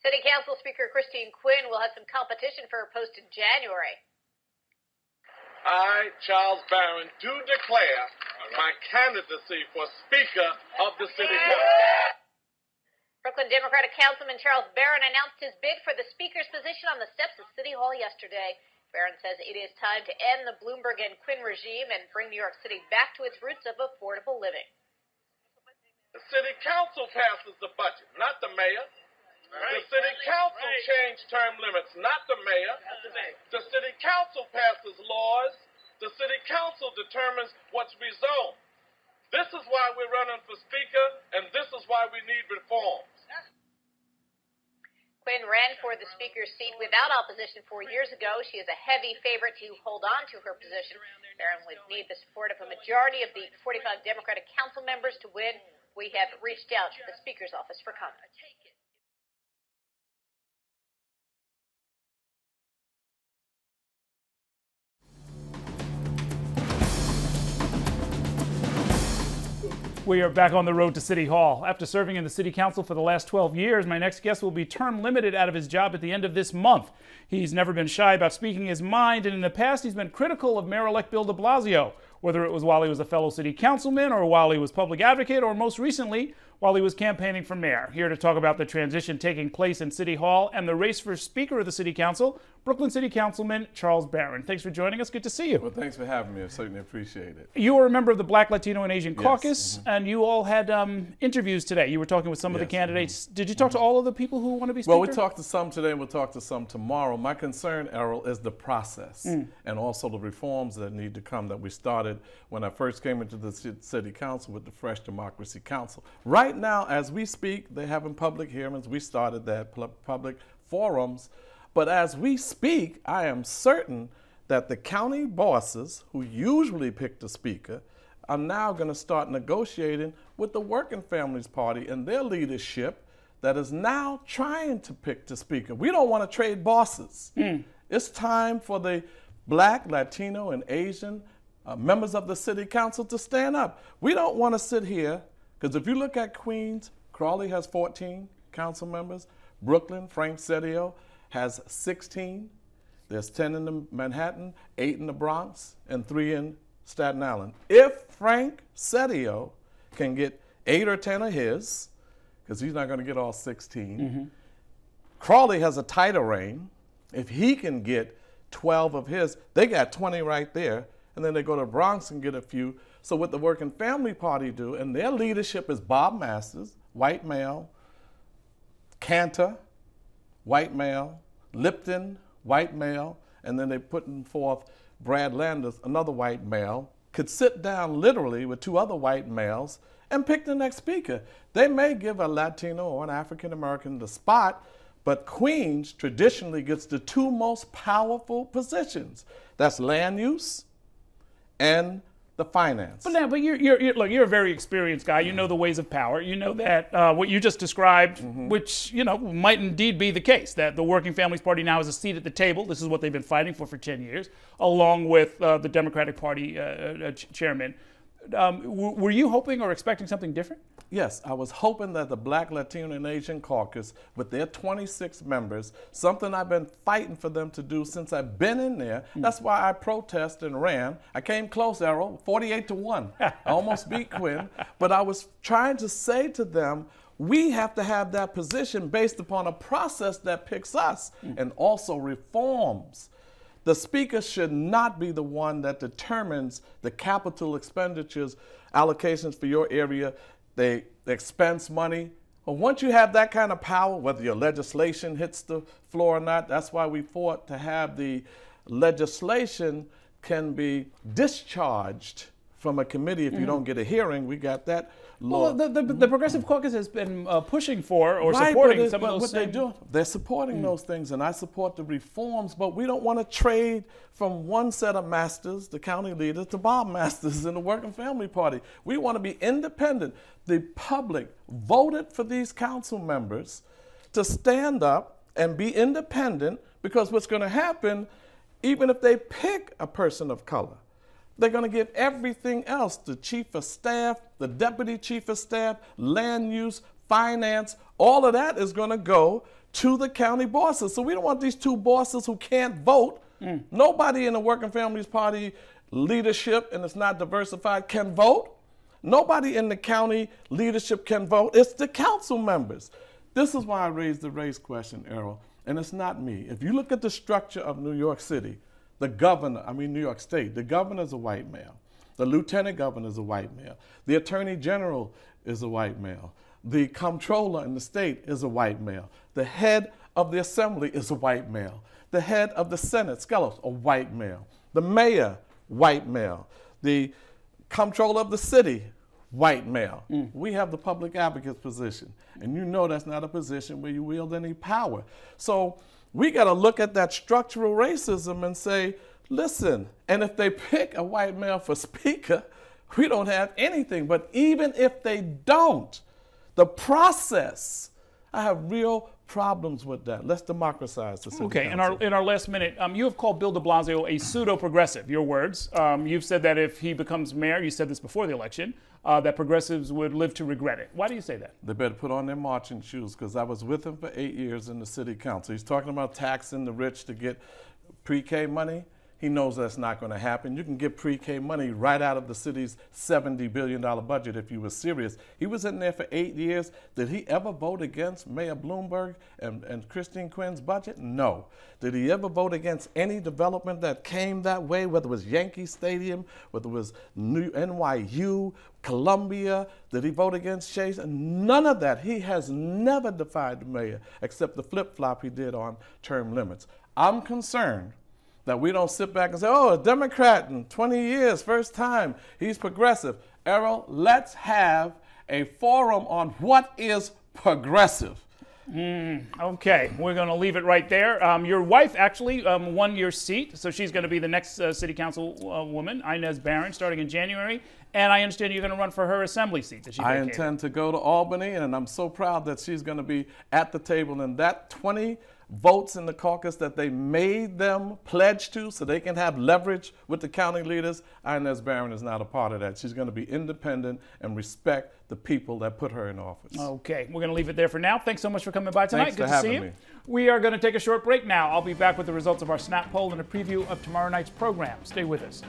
City Council Speaker Christine Quinn will have some competition for her post in January. I, Charles Barron, do declare my candidacy for Speaker of the City Council. Brooklyn Democratic Councilman Charles Barron announced his bid for the Speaker's position on the steps of City Hall yesterday. Barron says it is time to end the Bloomberg and Quinn regime and bring New York City back to its roots of affordable living. The City Council passes the budget, not the mayor. The City Council changed term limits, not the mayor. The City Council passes laws. The City Council determines what's rezoned. This is why we're running for Speaker, and this is why we need reforms. Quinn ran for the Speaker's seat without opposition 4 years ago. She is a heavy favorite to hold on to her position. Barron would need the support of a majority of the 45 Democratic council members to win. We have reached out to the Speaker's office for comment. We are back on the road to City Hall. After serving in the City Council for the last 12 years, my next guest will be term limited out of his job at the end of this month. He's never been shy about speaking his mind, and in the past he's been critical of Mayor-elect Bill de Blasio, whether it was while he was a fellow city councilman or while he was public advocate or most recently while he was campaigning for mayor. Here to talk about the transition taking place in City Hall and the race for Speaker of the City Council, Brooklyn City Councilman Charles Barron. Thanks for joining us. Good to see you. Well, thanks for having me. I certainly appreciate it. You are a member of the Black, Latino, and Asian Caucus, and you all had interviews today. You were talking with some of the candidates. Did you talk to all of the people who want to be Speaker? Well, we talked to some today, and we'll talk to some tomorrow. My concern, Errol, is the process and also the reforms that need to come that we started when I first came into the City Council with the Fresh Democracy Council. Right now, as we speak, they're having public hearings. We started that public forums. But as we speak, I am certain that the county bosses who usually pick the Speaker are now going to start negotiating with the Working Families Party and their leadership that is now trying to pick the Speaker. We don't want to trade bosses. It's time for the Black, Latino, and Asian members of the City Council to stand up. We don't want to sit here, because if you look at Queens, Crawley has 14 council members. Brooklyn, Frank Sedillo, has 16. There's 10 in Manhattan, 8 in the Bronx, and 3 in Staten Island. If Frank Sedillo can get 8 or 10 of his, because he's not going to get all 16, Crawley has a tighter reign. If he can get 12 of his, they got 20 right there, and then they go to the Bronx and get a few. So what the Working Family Party do, and their leadership is Bob Masters, white male, Cantor, white male, Lipton, white male, and then they're putting forth Brad Landers, another white male, could sit down literally with 2 other white males and pick the next Speaker. They may give a Latino or an African American the spot, but Queens traditionally gets the 2 most powerful positions. That's land use and the finance. But you're a very experienced guy. You know the ways of power. You know that what you just described, which might indeed be the case, that the Working Families Party now has a seat at the table. This is what they've been fighting for 10 years, along with the Democratic Party chairman. Were you hoping or expecting something different? Yes, I was hoping that the Black, Latino, and Asian Caucus, with their 26 members, something I've been fighting for them to do since I've been in there. That's why I protested and ran. I came close, Errol, 48-1. I almost beat Quinn. But I was trying to say to them, we have to have that position based upon a process that picks us and also reforms. The Speaker should not be the one that determines the capital expenditures, allocations for your area, the expense money. But once you have that kind of power, whether your legislation hits the floor or not, that's why we fought to have the legislation can be discharged from a committee if you don't get a hearing. We got that law. Well, the Progressive Caucus has been pushing for or supporting some of those things. They're supporting those things, and I support the reforms, but we don't want to trade from one set of masters, the county leaders, to Bob Masters in the Working Family Party. We want to be independent. The public voted for these council members to stand up and be independent, because what's going to happen, even if they pick a person of color, they're going to give everything else, the chief of staff, the deputy chief of staff, land use, finance, all of that is going to go to the county bosses. So we don't want these two bosses who can't vote. Nobody in the Working Families Party leadership, and it's not diversified, can vote. Nobody in the county leadership can vote. It's the council members. This is why I raised the race question, Errol, and it's not me. If you look at the structure of New York City, New York State, the governor is a white male. The lieutenant governor is a white male. The attorney general is a white male. The comptroller in the state is a white male. The head of the assembly is a white male. The head of the Senate, Skelos, a white male. The mayor, white male. The comptroller of the city, white male. We have the public advocate's position. And you know that's not a position where you wield any power. So we got to look at that structural racism and say, listen, and if they pick a white male for speaker, we don't have anything. But even if they don't, the process, I have real problems with that. Let's democratize the city council. In our last minute, you have called Bill de Blasio a pseudo-progressive, your words. You've said that if he becomes mayor, you said this before the election, that progressives would live to regret it. Why do you say that? They better put on their marching shoes, because I was with him for 8 years in the city council. He's talking about taxing the rich to get pre-K money. He knows that's not going to happen. You can get pre-K money right out of the city's $70 billion budget if you were serious. He was in there for 8 years. Did he ever vote against Mayor Bloomberg and Christine Quinn's budget? No. Did he ever vote against any development that came that way, whether it was Yankee Stadium, whether it was NYU, Columbia? Did he vote against Chase? None of that. He has never defied the mayor, except the flip-flop he did on term limits. I'm concerned that we don't sit back and say, oh, a Democrat in 20 years, first time, he's progressive. Errol, let's have a forum on what is progressive. Okay, we're going to leave it right there. Your wife actually won your seat, so she's going to be the next city council woman, Inez Barron, starting in January. And I understand you're going to run for her assembly seat that she vacated. I intend to go to Albany, and I'm so proud that she's going to be at the table. And that 20 votes in the caucus that they made them pledge to so they can have leverage with the county leaders, Inez Barron is not a part of that. She's going to be independent and respect the people that put her in office. Okay, we're going to leave it there for now. Thanks so much for coming by tonight. Thanks Good for to having see you. me. We are going to take a short break now. I'll be back with the results of our Snap poll and a preview of tomorrow night's program. Stay with us.